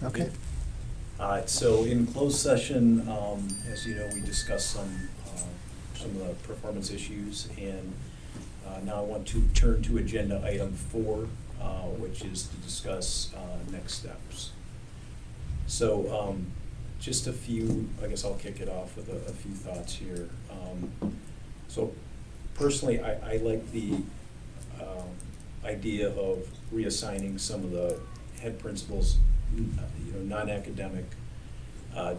Okay. So in closed session, as you know, we discussed some of the performance issues, and now I want to turn to agenda item 4, which is to discuss next steps. So just a few, I guess I'll kick it off with a few thoughts here. So personally, I like the idea of reassigning some of the head principals, non-academic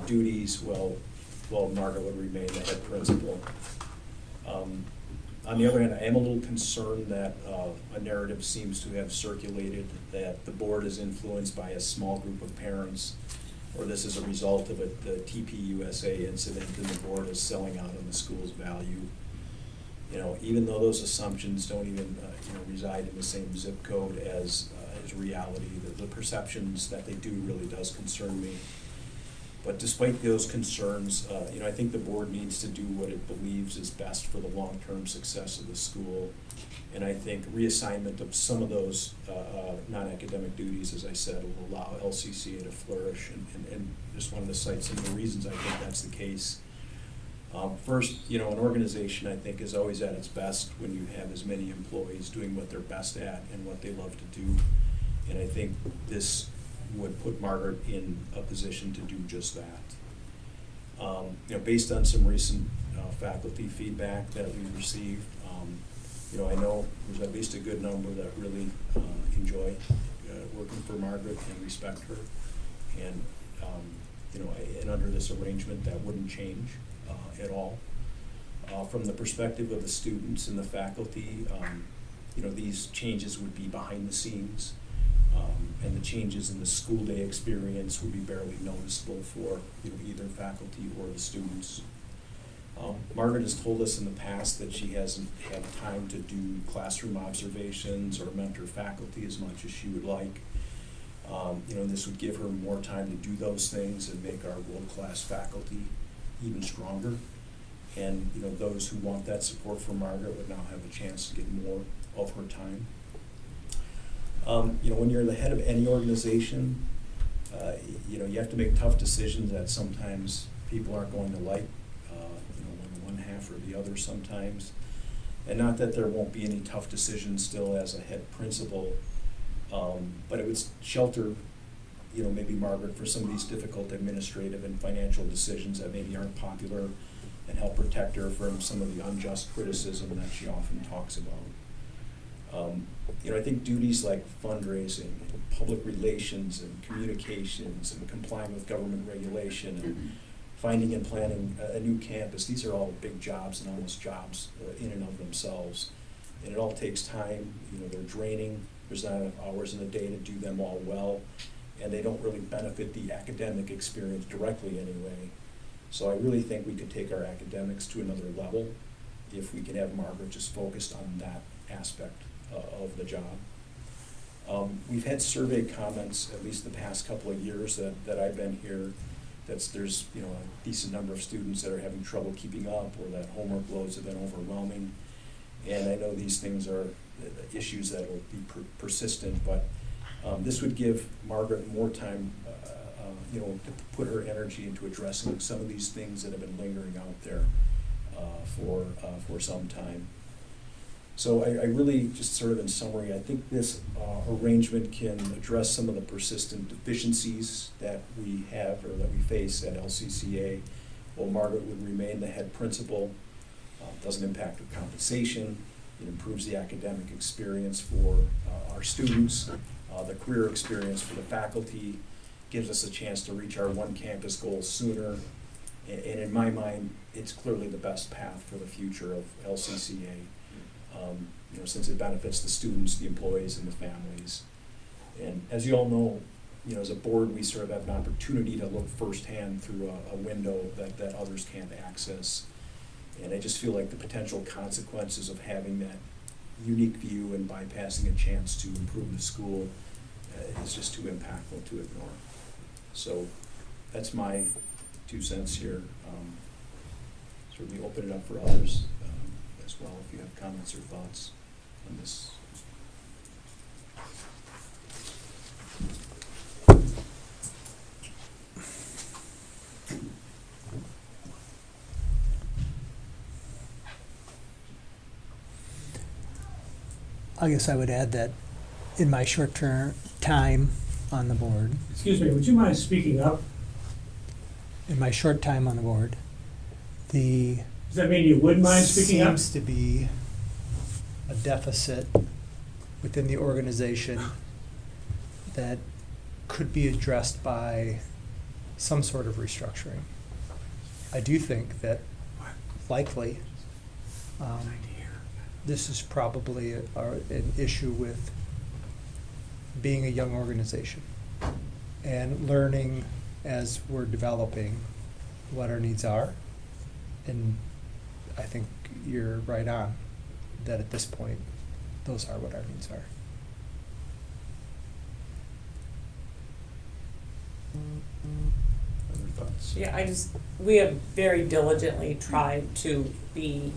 duties while Margaret would remain the head principal. On the other hand, I am a little concerned that a narrative seems to have circulated that the board is influenced by a small group of parents, or this is a result of the TPUSA incident and the board is selling out on the school's value. Even though those assumptions don't even reside in the same zip code as reality, the perceptions that they do really does concern me. But despite those concerns, I think the board needs to do what it believes is best for the long-term success of the school. And I think reassignment of some of those non-academic duties, as I said, will allow LCCA to flourish. And just wanted to cite some of the reasons I think that's the case. First, an organization, I think, is always at its best when you have as many employees doing what they're best at and what they love to do. And I think this would put Margaret in a position to do just that. Based on some recent faculty feedback that we received, I know there's at least a good number that really enjoy working for Margaret and respect her. And, and under this arrangement, that wouldn't change at all. From the perspective of the students and the faculty, these changes would be behind the scenes. And the changes in the school day experience would be barely noticeable for either faculty or the students. Margaret has told us in the past that she hasn't had time to do classroom observations or mentor faculty as much as she would like. This would give her more time to do those things and make our world-class faculty even stronger. And those who want that support from Margaret would now have a chance to get more of her time. When you're the head of any organization, you have to make tough decisions that sometimes people aren't going to like, one half or the other sometimes. And not that there won't be any tough decisions still as a head principal, but it would shelter, maybe Margaret for some of these difficult administrative and financial decisions that maybe aren't popular, and help protect her from some of the unjust criticism that she often talks about. I think duties like fundraising, and public relations, and communications, and complying with government regulation, and finding and planning a new campus, these are all big jobs and almost jobs in and of themselves. And it all takes time, they're draining, there's not enough hours in the day to do them all well, and they don't really benefit the academic experience directly anyway. So I really think we could take our academics to another level if we can have Margaret just focused on that aspect of the job. We've had survey comments, at least the past couple of years that I've been here, there's a decent number of students that are having trouble keeping up, or that homework loads have been overwhelming. And I know these things are issues that will be persistent, but this would give Margaret more time to put her energy into addressing some of these things that have been lingering out there for some time. So I really, just sort of in summary, I think this arrangement can address some of the persistent deficiencies that we have or that we face at LCCA, while Margaret would remain the head principal. Doesn't impact her compensation. It improves the academic experience for our students, the career experience for the faculty, gives us a chance to reach our one campus goal sooner. And in my mind, it's clearly the best path for the future of LCCA. Since it benefits the students, the employees, and the families. And as you all know, as a board, we sort of have an opportunity to look firsthand through a window that others can't access. And I just feel like the potential consequences of having that unique view and bypassing a chance to improve the school is just too impactful to ignore. So that's my 2 cents here. Certainly open it up for others as well if you have comments or thoughts on this. I guess I would add that in my short-term time on the board, Excuse me, would you mind speaking up? in my short time on the board, the Does that mean you would mind speaking up? seems to be a deficit within the organization that could be addressed by some sort of restructuring. I do think that likely this is probably an issue with being a young organization and learning as we're developing what our needs are. And I think you're right on, that at this point, those are what our needs are. Other thoughts? Yeah, we have very diligently tried to be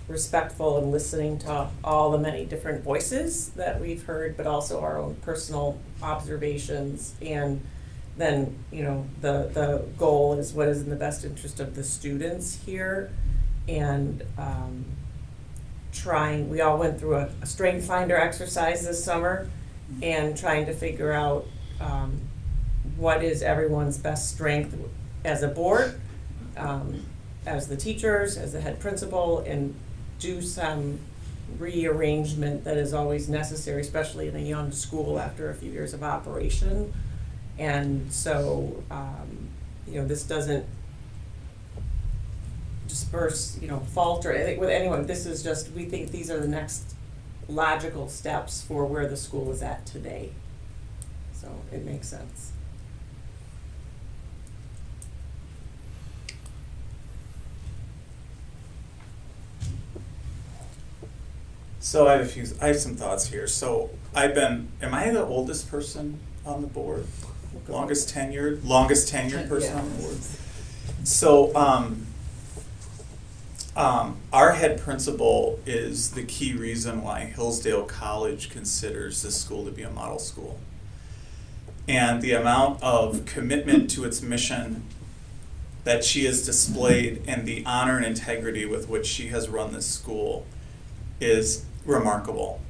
respectful and listening to all the many different voices that we've heard, but also our own personal observations. And then, the goal is what is in the best interest of the students here. And we all went through a strength finder exercise this summer and trying to figure out what is everyone's best strength as a board, as the teachers, as the head principal, and do some rearrangement that is always necessary, especially in a young school after a few years of operation. And so, this doesn't disperse, falter with anyone. This is just, we think these are the next logical steps for where the school is at today. So it makes sense. So I have some thoughts here. So am I the oldest person on the board? Longest tenured person on the board? So, our head principal is the key reason why Hillsdale College considers this school to be a model school. And the amount of commitment to its mission that she has displayed and the honor and integrity with which she has run this school is remarkable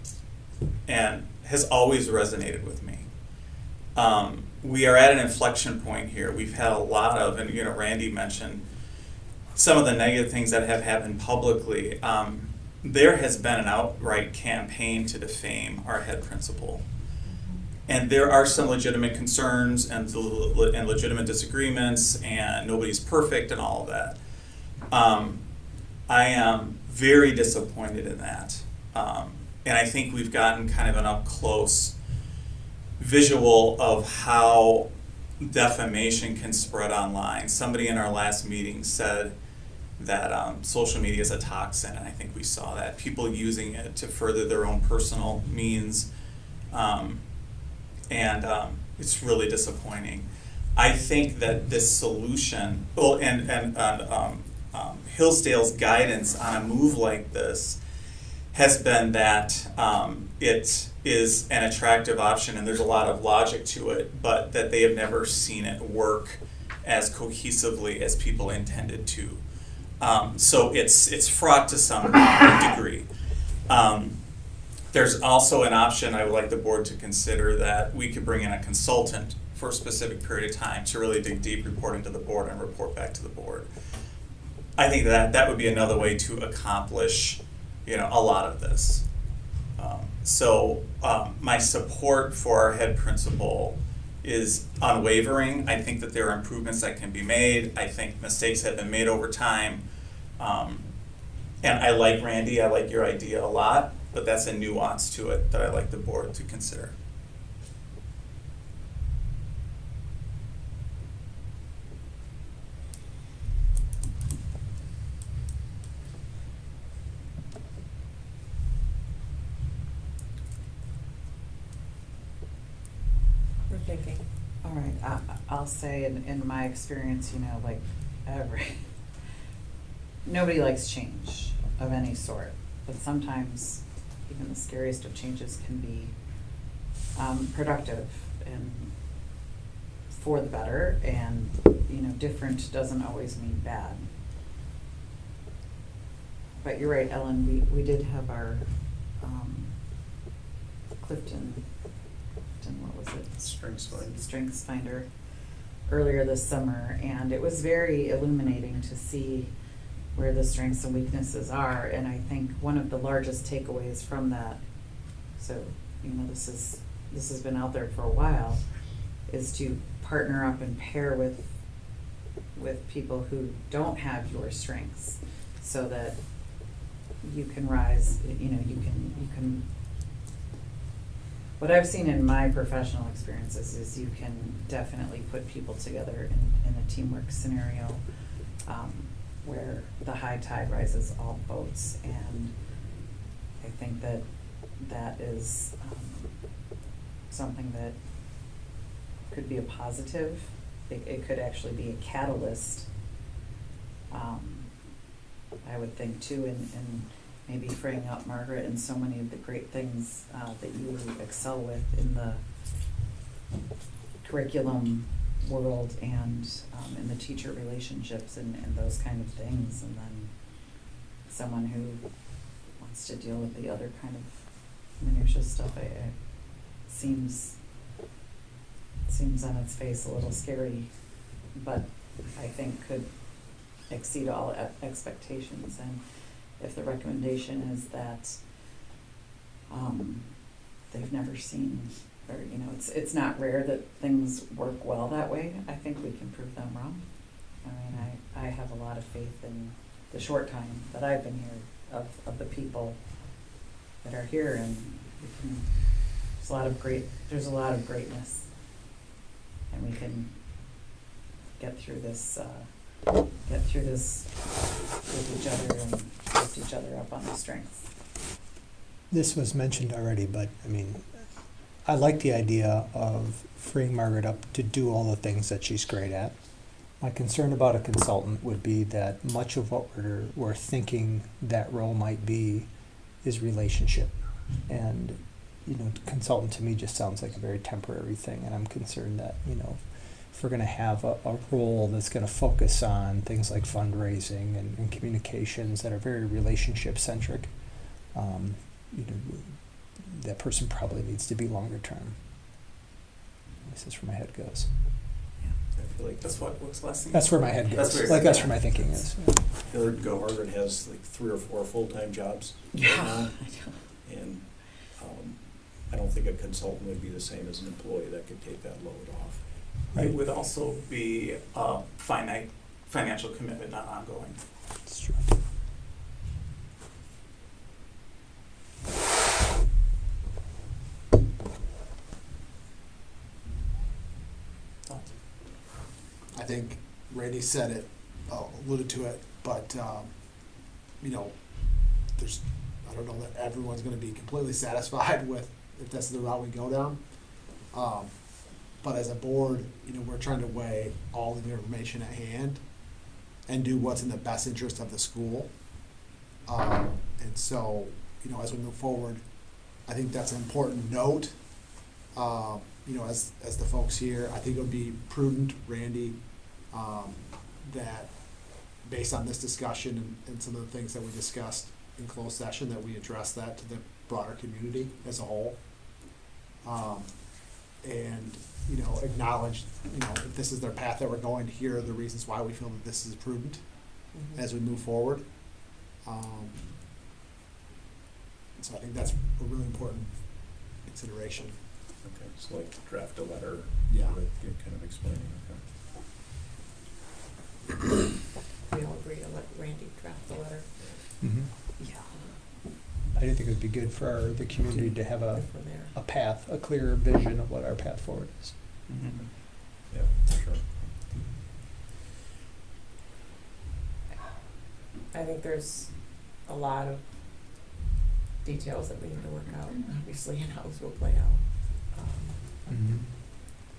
and has always resonated with me. We are at an inflection point here. We've had a lot of, and Randy mentioned some of the negative things that have happened publicly. There has been an outright campaign to defame our head principal. And there are some legitimate concerns and legitimate disagreements, and nobody's perfect and all of that. I am very disappointed in that. And I think we've gotten kind of an up-close visual of how defamation can spread online. Somebody in our last meeting said that social media is a toxin, and I think we saw that. People using it to further their own personal means, and it's really disappointing. I think that this solution, Hillsdale's guidance on a move like this has been that it is an attractive option and there's a lot of logic to it, but that they have never seen it work as cohesively as people intended to. So it's fraught to some degree. There's also an option I would like the board to consider, that we could bring in a consultant for a specific period of time to really dig deep, reporting to the board and report back to the board. I think that would be another way to accomplish, a lot of this. My support for our head principal is unwavering. I think that there are improvements that can be made. I think mistakes have been made over time. And I like Randy, I like your idea a lot, but that's a nuance to it that I'd like the board to consider. We're thinking. All right, I'll say in my experience, nobody likes change of any sort, but sometimes even the scariest of changes can be productive and for the better, and different doesn't always mean bad. but you're right, Ellen, we did have our, Clifton, what was it? Strengths Finder earlier this summer, and it was very illuminating to see where the strengths and weaknesses are, and I think one of the largest takeaways from that, so, you know, this has been out there for a while, is to partner up and pair with people who don't have your strengths, so that you can rise, you know, you can what I've seen in my professional experiences is you can definitely put people together in a teamwork scenario, where the high tide rises all boats, and I think that is something that could be a positive. It could actually be a catalyst, I would think too, in maybe freeing up Margaret and so many of the great things that you excel with in the curriculum world and in the teacher relationships and those kind of things, and then someone who wants to deal with the other kind of minutia stuff. It seems on its face a little scary, but I think could exceed all expectations. And if the recommendation is that they've never seen, or, you know, it's not rare that things work well that way, I think we can prove them wrong. I mean, I have a lot of faith in the short time that I've been here of the people that are here, and we can, there's a lot of greatness, and we can get through this with each other and lift each other up on the strengths. This was mentioned already, but I mean, I like the idea of freeing Margaret up to do all the things that she's great at. My concern about a consultant would be that much of what we're thinking that role might be is relationship. And, you know, consultant to me just sounds like a very temporary thing, and I'm concerned that, you know, if we're going to have a role that's going to focus on things like fundraising and communications that are very relationship centric, you know, that person probably needs to be longer term. This is where my head goes. I feel like That's what looks less. That's where my head That's goes. where- That's where my thinking is. I feel like Margaret has like 3 or 4 full-time jobs. Yeah. And I don't think a consultant would be the same as an employee that could take that load off. Right. It would also be a finite financial commitment, not ongoing. It's true. Thoughts? I think Randy said it, alluded to it, but, you know, I don't know that everyone's gonna be completely satisfied with, if that's the route we go down. But as a board, you know, we're trying to weigh all the information at hand and do what's in the best interest of the school. And so, you know, as we move forward, I think that's an important note. You know, as the folks here, I think it would be prudent, Randy, that based on this discussion and some of the things that we discussed in closed session, that we address that to the broader community as a whole. And, you know, acknowledge, you know, if this is their path that we're going, here are the reasons why we feel that this is prudent as we move forward. So I think that's a really important consideration. Okay, so like draft a letter. Yeah. With you kind of explaining, We all agree to let Randy draft the letter. Mm-hmm. Yeah. I do think it would be good for the community to have Go from there. a path, a clearer vision of what our path forward is. Mm-hmm. Yeah, for sure. I think there's a lot of details that we need to work out, obviously, and how this will play out.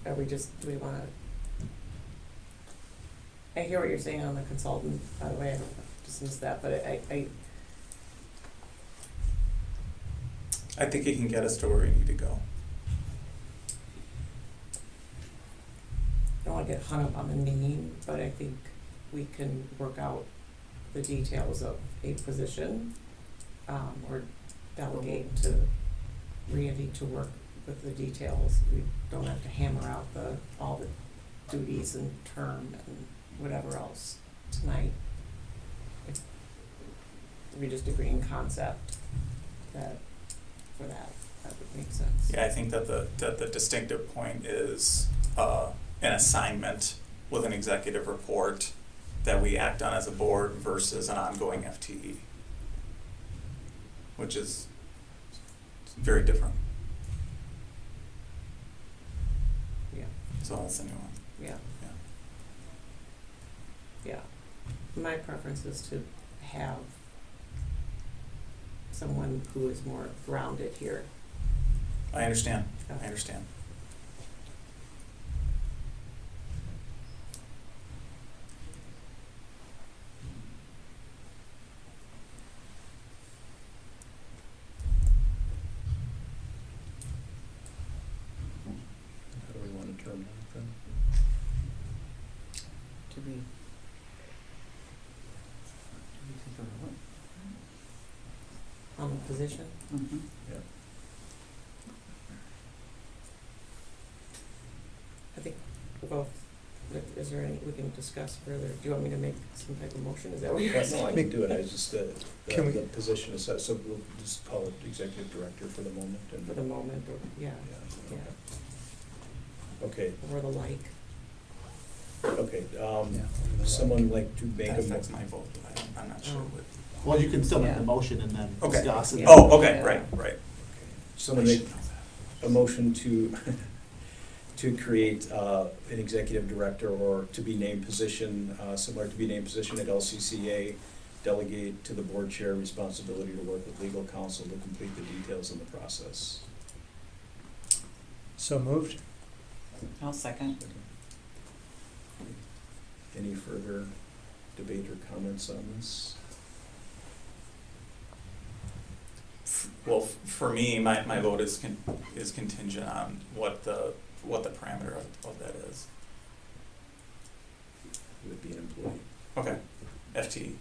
Are we do we wanna, I hear what you're saying on the consultant, by the way, I just missed that, but I think it can get us to where we need to go. I don't wanna get hung up on the name, but I think we can work out the details of a position, or delegate to Randy to work with the details. We don't have to hammer out all the duties and term and whatever else tonight. If we just agree in concept that, that would make sense. Yeah, I think that the distinctive point is an assignment with an executive report that we act on as a board versus an ongoing FTE, which is very different. Yeah, So that's a new one. yeah, Yeah. yeah. My preference is to have someone who is more grounded here. I understand. Okay. I understand. How do we want to term that then? Do we? take a vote? On the position? Mhm. Yeah. I think both, is there any, we can discuss further. Do you want me to make some type of motion? Is that what you're No, I saying? can do it, I just, Can we- the position is set, so we'll just call it executive director for the moment and. For the moment, or, yeah, Yeah, yeah, okay, or the like. okay, Yeah. someone like to make That a. affects my vote. I'm not sure Oh. what. Well, you can still make Yeah. the motion and then Okay. discuss it. Yeah. Oh, okay, Yeah. right. Someone I make should know that. a motion to, to create an executive director or to be named position, similar to be named position at LCCA, delegate to the board chair responsibility to work with legal counsel to complete the details in the process. So moved? I'll second. Any further debate or comments on this? Well, for me, my vote is contingent on what the parameter of that is. It would be an employee. Okay, FTE.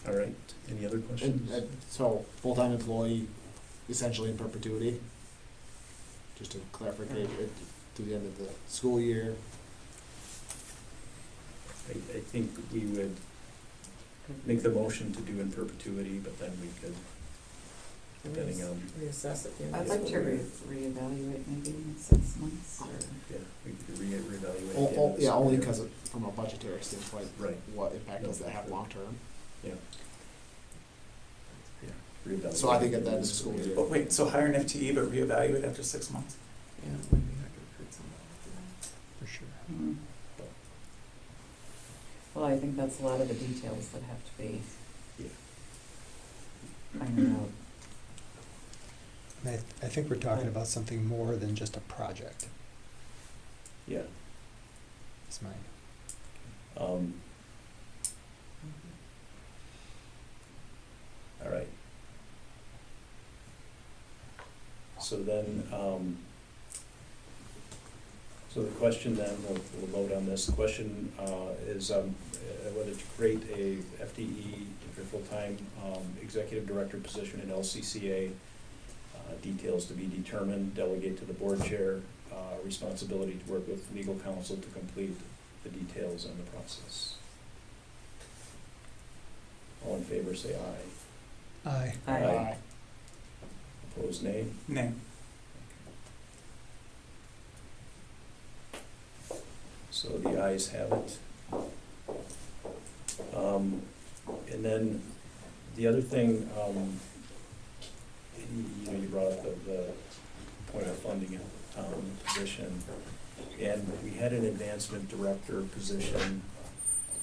All right, any other questions? So, full-time employee, essentially in perpetuity, just to clarify, to the end of the school year. I think we would make the motion to do in perpetuity, but then we could, depending on, Reassess it. I'd like to reevaluate maybe in 6 months or. yeah, we could reevaluate at the end Oh, of oh, the yeah, school only year. because from a budgetary standpoint, Right. what impact does No, that have sure. long-term? Yeah. Yeah, reevaluate. So I think at the end of the school year. But wait, so hire an FTE but reevaluate after 6 months? Yeah, it might be hard to recruit someone. For sure. Mhm. Well, I think that's a lot of the details that have to be Yeah. ironed out. And I think we're talking about something more than just a project, Yeah. is mine. Um, all right. So then, so the question then, we'll vote on this. The question is whether to create a FTE, or full-time executive director position at LCCA. Details to be determined, delegate to the board chair, responsibility to work with legal counsel to complete the details on the process. All in favor, say aye. Aye. Aye. Opposed, nay? Nay. So the ayes have it. And then the other thing, you brought up the point of funding it, position. And we had an advancement director position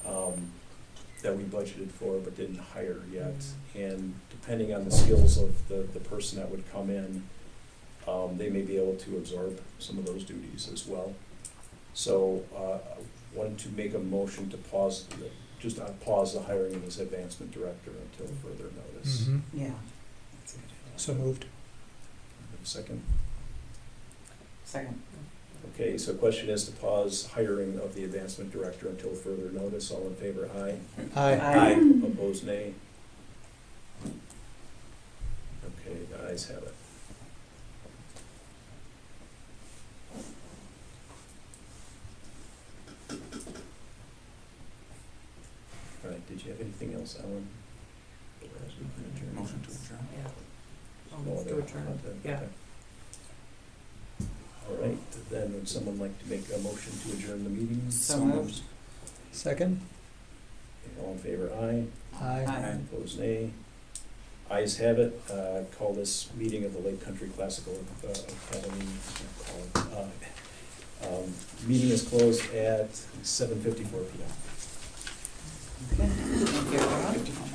that we budgeted for but didn't hire yet. And depending on the skills of the person that would come in, they may be able to absorb some of those duties as well. So I wanted to make a motion to pause the hiring of this advancement director until further notice. Mhm. Yeah, So moved. Second, second. Okay, so question is to pause hiring of the advancement director until further notice. All in favor, aye. Aye. Opposed, nay. Okay, the ayes have it. All right, did you have anything else, Ellen? Motion to adjourn. Yeah. No Almost to other adjourn. content? Yeah. Okay. All right, then would someone like to make a motion to adjourn the meeting? So moved. Second? Okay, all in favor, aye. Aye. Aye. Opposed, nay. Ayes have it. Call this meeting of the Lake Country Classical Academy. Meeting is closed at 7:54 PM. Okay, thank you, everyone.